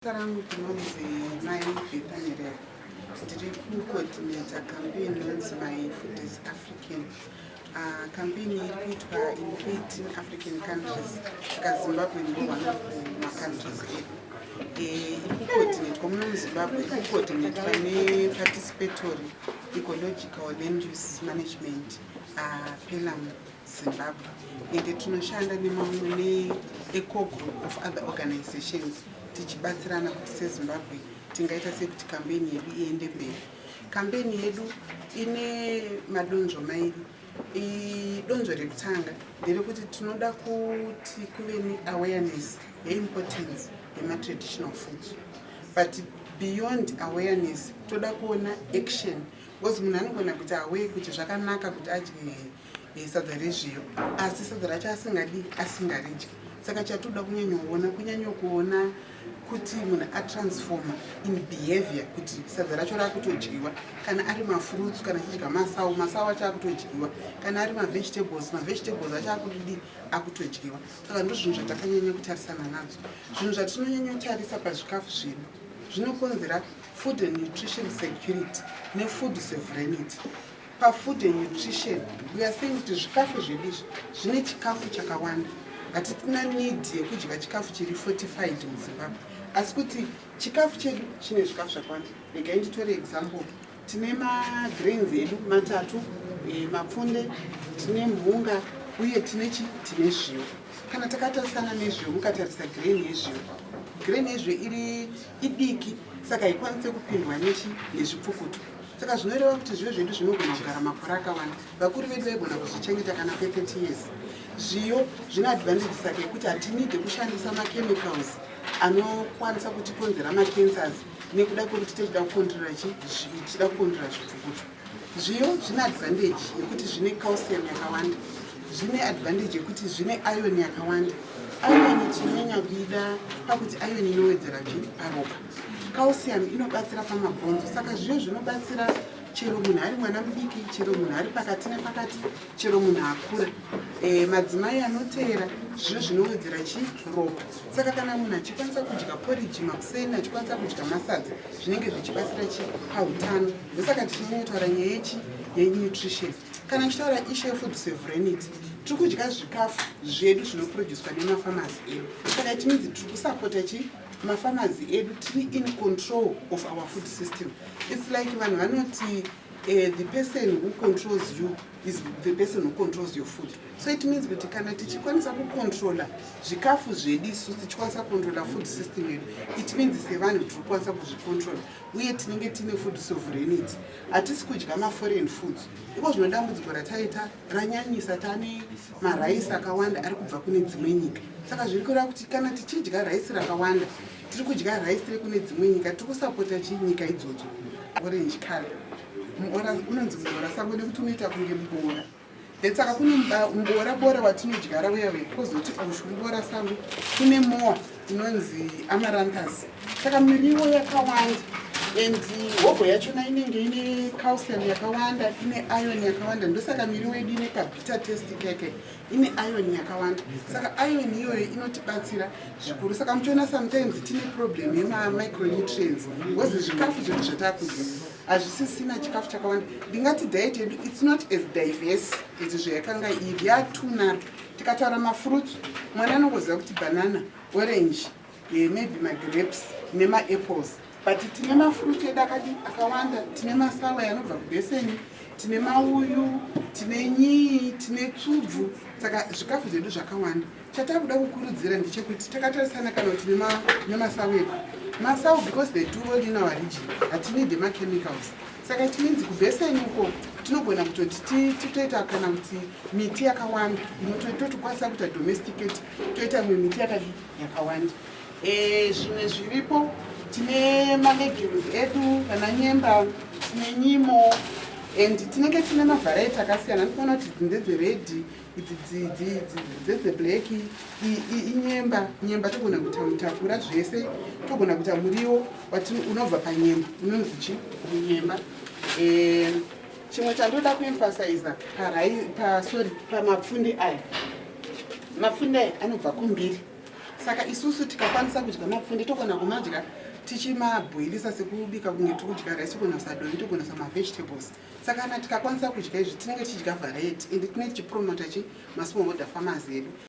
Rangu kunonzi Mai Bertha Nherera. Ndiri kucoordinata campaign inonzi Mai Food is African. Campaign iri kuitwa in 18 African countries. Saka Zimbabwe ndo one of the countries edu. Iri kucoordinatwa muno muZimbabwe, iri kucoordinatwa neParticipatory Ecological Land Use Management, PELUM Zimbabwe. Ende tinoshanda nemamwe ne-eco group of other organizations. Tichibatsirana kuti seZimbabwe tingaita sekuti campaign yedu iende mberi. Campaign yedu ine madonzvo mairi. Donzvo rekutanga nderekuti tinoda kuti kuve ne-awareness ye-importance yema-traditional foods. But beyond awareness, toda kuona action. Because munhu anogona kuti aware kuti zvakanaka kuti adye sadza rezviyo, asi sadza racho asingaridyi. Saka chatoda kunyanya kuona kuti munhu atransforma in behavior kuti sadza racho rakutodyiwa, kana ari mafruits kana chidya masawu acho akutodyiwa, kana ari mavegetables acho akutodyiwa. Saka ndo zvinhu zvatakanyanya kutarisana nadzo. Zvinhu zvatinonyanya kutarisa pazvikafu zvedu zvinokonzera food and nutrition security nefood sovereignty. Pafood and nutrition, we are saying kuti zvikafu zvedu izvi zvine chikafu chakawanda. Hatina need yekudya chikafu chiri fortified muZimbabwe. Asi kuti chikafu chedu chine zvikafu zvakawanda. Regai nditore example. Tine ma-grains edu matatu, mapfunde, tine mhunga, uye tine zviyo. Kana takatarisana nezviyo, mukatarisa grain yezviyo. Grain yezviyo iri idiki, saka haikwanise kupindwa nezvipfukuto. Saka zvinoreva kuti zviyo zvedu zvinogona kugara makore akawanda. Vakuru vedu vaigona kuzvichengeta kana 30 years. Zviyo zvine advantage saka yekuti hatinide kushandisa ma-chemicals anokwanisa kutikonzera ma-cancers nekuda kwekuti tichida kukontrora zvipfukuto. Zviyo zvine advantage yekuti zvine calcium yakawanda, zvine advantage yekuti zvine iron yakawanda. Iron tinonyanya kuida pakuti iron inowedzera paropa. Calcium inobatsira pamabhonzo, saka zviyo zvinobatsira chero munhu ari mwana mudiki, chero munhu ari pakati nepakati, chero munhu akura. Madzimai anoteera zviyo zvinowedzera ropa. Saka kana munhu achikwanisa kudya porridge makuseni, achikwanisa kudya masadza, zvinenge zvichibatsira pautano. Ndosaka tichinotaura nyaya yenutrition. Kana tichitaura issue food sovereignty, tiri kudya zvikafu zvedu zvinoproducwa nemafamers edu. Saka it means tiri kusapota mafarmers edu tiri in control of our food system. It's like vanhu vanoti the person who controls you is the person who controls your food. So it means kuti kana tichikwanisa kucontrola zvikafu zvedu isusu tichikwanisa kucontrola food system yedu, it means sevanhu tiri kukwanisa kuzvicontrola uye tinenge tine food sovereignty. Hatisi kudya ma-foreign foods. Iko zvinodambudziko rataita ranyanyisa, tane maraisi akawanda ari kubva kune dzimwe nyika. Saka zviri kureva kuti kana tichidya raisi rakawanda, tiri kudya raisi rekune dzimwe nyika, tiri kusapota nyika idzodzo. Orange color. Muora unonzi muora sango nekuti unoita kunge muboora. Saka kune muboora watinodyara wewe, kozoti ushu muboora sango, kune mowa inonzi amaranthus. Saka miriwo yakawanda. And hogo yachona inenge ine calcium yakawanda, ine iron yakawanda. Ndosaka miriwo yedu ine ka-bitter taste keke, ine iron yakawanda. Saka iron iyoyo inotibatsira zvikuru. Saka muchiona sometimes tine problem yema-micronutrients. Because zvikafu zvedu zvatakudya hazvisisina chikafu chakawanda. Ndingati diet yedu it's not as diverse as zvayakanga iri, yatunara. Tikataura mafruits, mwana anongoziva kuti banana, orange, maybe ma-grapes nema-apples. But tine mafruit edu akawanda, tine masawa yanobva kubheseni, tine mauyu, tine nyii, tine tsubvu. Saka zvikafu zvedu zvakawanda. Chatakuda kukurudzira ndechekuti takatarisana kana kuti nemasawu edu. Masawu, because they do well in our region, hatinide ma-chemicals. Saka it means kubheseni uko tinogona kutoti titoita kana kuti miti yakawanda inotokwanisa kuita domesticate, toita miti yakawanda. Zvimwe zviripo, tine ma-legumes edu, kana nyemba, tine nyimo, and tinenge tine ma-variety akasiyana. Ndikuona kuti ndedze-red, ndedze-black, nyemba togona kuita mutakura zvese, togona kuita muriwo unobva panyemba, unonzi nyemba. Chimwe chandoda kuemphasiza pamapfunde aya. Mapfunde aya anobva kumbiri. saka isusu tikakwanisa kudya mapfunde togona kumadya tichimabhoilisa sekubika kunge tikudya rice, togona kusa doi, togona kusa mavegetables. Saka kana tikakwanisa kudya izvi tinenge tichidya variety ende tinenge tichipromota chi masmallholder farmers edu